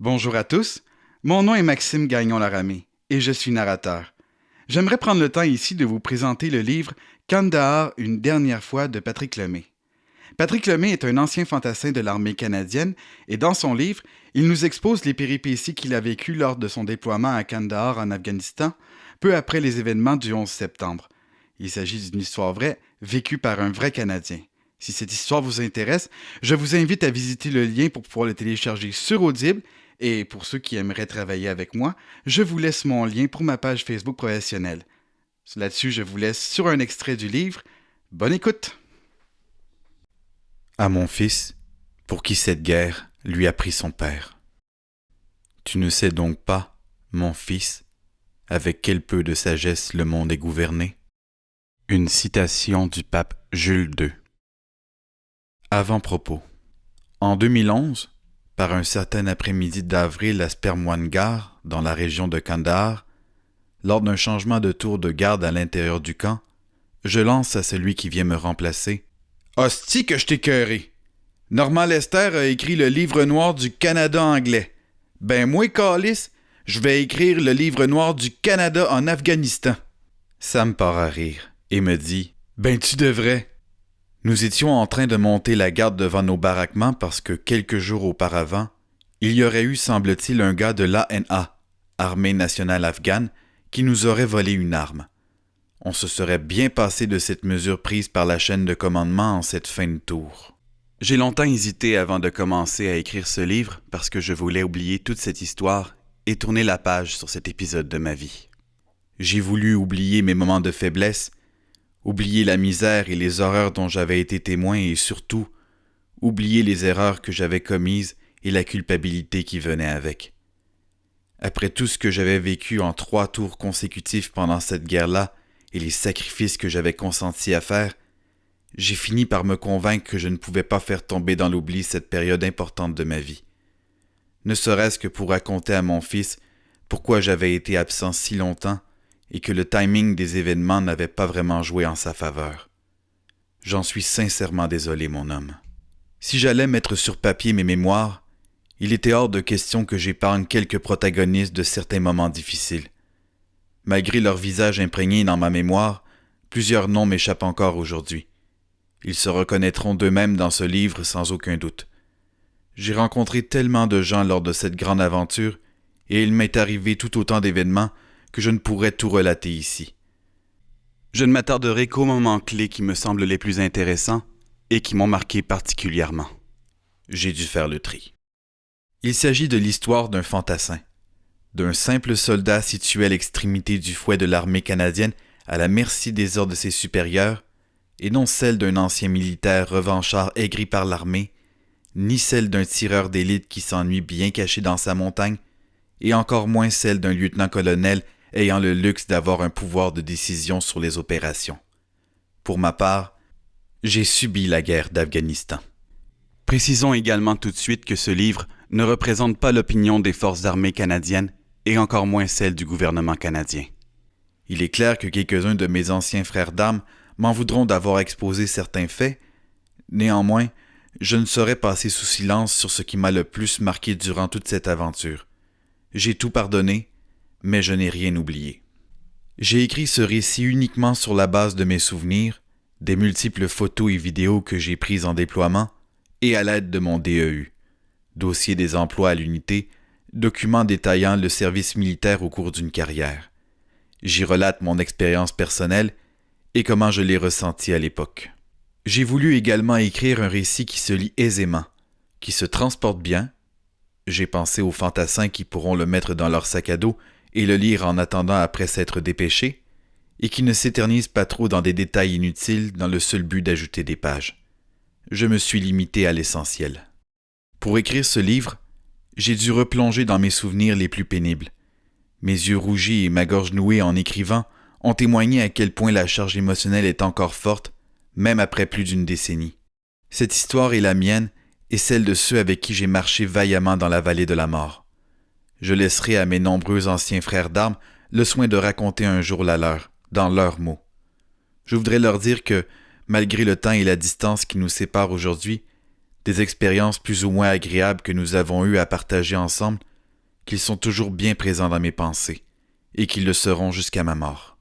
Bonjour à tous, mon nom est Maxime Gagnon-Laramé et je suis narrateur. J'aimerais prendre le temps ici de vous présenter le livre Kandahar, une dernière fois de Patrick Lemay. Patrick Lemay est un ancien fantassin de l'armée canadienne et dans son livre, il nous expose les péripéties qu'il a vécues lors de son déploiement à Kandahar en Afghanistan, peu après les événements du 11 septembre. Il s'agit d'une histoire vraie, vécue par un vrai Canadien. Si cette histoire vous intéresse, je vous invite à visiter le lien pour pouvoir le télécharger sur Audible. Et pour ceux qui aimeraient travailler avec moi, je vous laisse mon lien pour ma page Facebook professionnelle. Là-dessus, je vous laisse sur un extrait du livre. Bonne écoute! À mon fils, pour qui cette guerre lui a pris son père. Tu ne sais donc pas, mon fils, avec quel peu de sagesse le monde est gouverné. Une citation du pape Jules II. Avant-propos. En 2011, par un certain après-midi d'avril à Spermwangar, dans la région de Kandahar, lors d'un changement de tour de garde à l'intérieur du camp, je lance à celui qui vient me remplacer. « Hostie que je t'ai cœuré! Normand Lester a écrit le livre noir du Canada anglais. Ben moi, calice, je vais écrire le livre noir du Canada en Afghanistan. » Sam part à rire et me dit « Ben tu devrais. » Nous étions en train de monter la garde devant nos baraquements parce que quelques jours auparavant, il y aurait eu, semble-t-il, un gars de l'ANA, Armée nationale afghane, qui nous aurait volé une arme. On se serait bien passé de cette mesure prise par la chaîne de commandement en cette fin de tour. J'ai longtemps hésité avant de commencer à écrire ce livre parce que je voulais oublier toute cette histoire et tourner la page sur cet épisode de ma vie. J'ai voulu oublier mes moments de faiblesse, oublier la misère et les horreurs dont j'avais été témoin et surtout, oublier les erreurs que j'avais commises et la culpabilité qui venait avec. Après tout ce que j'avais vécu en 3 tours consécutifs pendant cette guerre-là et les sacrifices que j'avais consenti à faire, j'ai fini par me convaincre que je ne pouvais pas faire tomber dans l'oubli cette période importante de ma vie. Ne serait-ce que pour raconter à mon fils pourquoi j'avais été absent si longtemps et que le timing des événements n'avait pas vraiment joué en sa faveur. J'en suis sincèrement désolé, mon homme. Si j'allais mettre sur papier mes mémoires, il était hors de question que j'épargne quelques protagonistes de certains moments difficiles. Malgré leur visage imprégné dans ma mémoire, plusieurs noms m'échappent encore aujourd'hui. Ils se reconnaîtront d'eux-mêmes dans ce livre sans aucun doute. J'ai rencontré tellement de gens lors de cette grande aventure, et il m'est arrivé tout autant d'événements que je ne pourrais tout relater ici. Je ne m'attarderai qu'aux moments clés qui me semblent les plus intéressants et qui m'ont marqué particulièrement. J'ai dû faire le tri. Il s'agit de l'histoire d'un fantassin, d'un simple soldat situé à l'extrémité du fouet de l'armée canadienne à la merci des ordres de ses supérieurs, et non celle d'un ancien militaire revanchard aigri par l'armée, ni celle d'un tireur d'élite qui s'ennuie bien caché dans sa montagne, et encore moins celle d'un lieutenant-colonel ayant le luxe d'avoir un pouvoir de décision sur les opérations. Pour ma part, j'ai subi la guerre d'Afghanistan. Précisons également tout de suite que ce livre ne représente pas l'opinion des forces armées canadiennes et encore moins celle du gouvernement canadien. Il est clair que quelques-uns de mes anciens frères d'armes m'en voudront d'avoir exposé certains faits. Néanmoins, je ne saurais passer sous silence sur ce qui m'a le plus marqué durant toute cette aventure. J'ai tout pardonné, mais je n'ai rien oublié. J'ai écrit ce récit uniquement sur la base de mes souvenirs, des multiples photos et vidéos que j'ai prises en déploiement, et à l'aide de mon DEU, dossier des emplois à l'unité, document détaillant le service militaire au cours d'une carrière. J'y relate mon expérience personnelle et comment je l'ai ressenti à l'époque. J'ai voulu également écrire un récit qui se lit aisément, qui se transporte bien. J'ai pensé aux fantassins qui pourront le mettre dans leur sac à dos et le lire en attendant après s'être dépêchés, et qui ne s'éternise pas trop dans des détails inutiles dans le seul but d'ajouter des pages. Je me suis limité à l'essentiel. Pour écrire ce livre, j'ai dû replonger dans mes souvenirs les plus pénibles. Mes yeux rougis et ma gorge nouée en écrivant ont témoigné à quel point la charge émotionnelle est encore forte, même après plus d'une décennie. Cette histoire est la mienne et celle de ceux avec qui j'ai marché vaillamment dans la vallée de la mort. Je laisserai à mes nombreux anciens frères d'armes le soin de raconter un jour la leur, dans leurs mots. Je voudrais leur dire que, malgré le temps et la distance qui nous séparent aujourd'hui, des expériences plus ou moins agréables que nous avons eues à partager ensemble qu'ils sont toujours bien présents dans mes pensées et qu'ils le seront jusqu'à ma mort.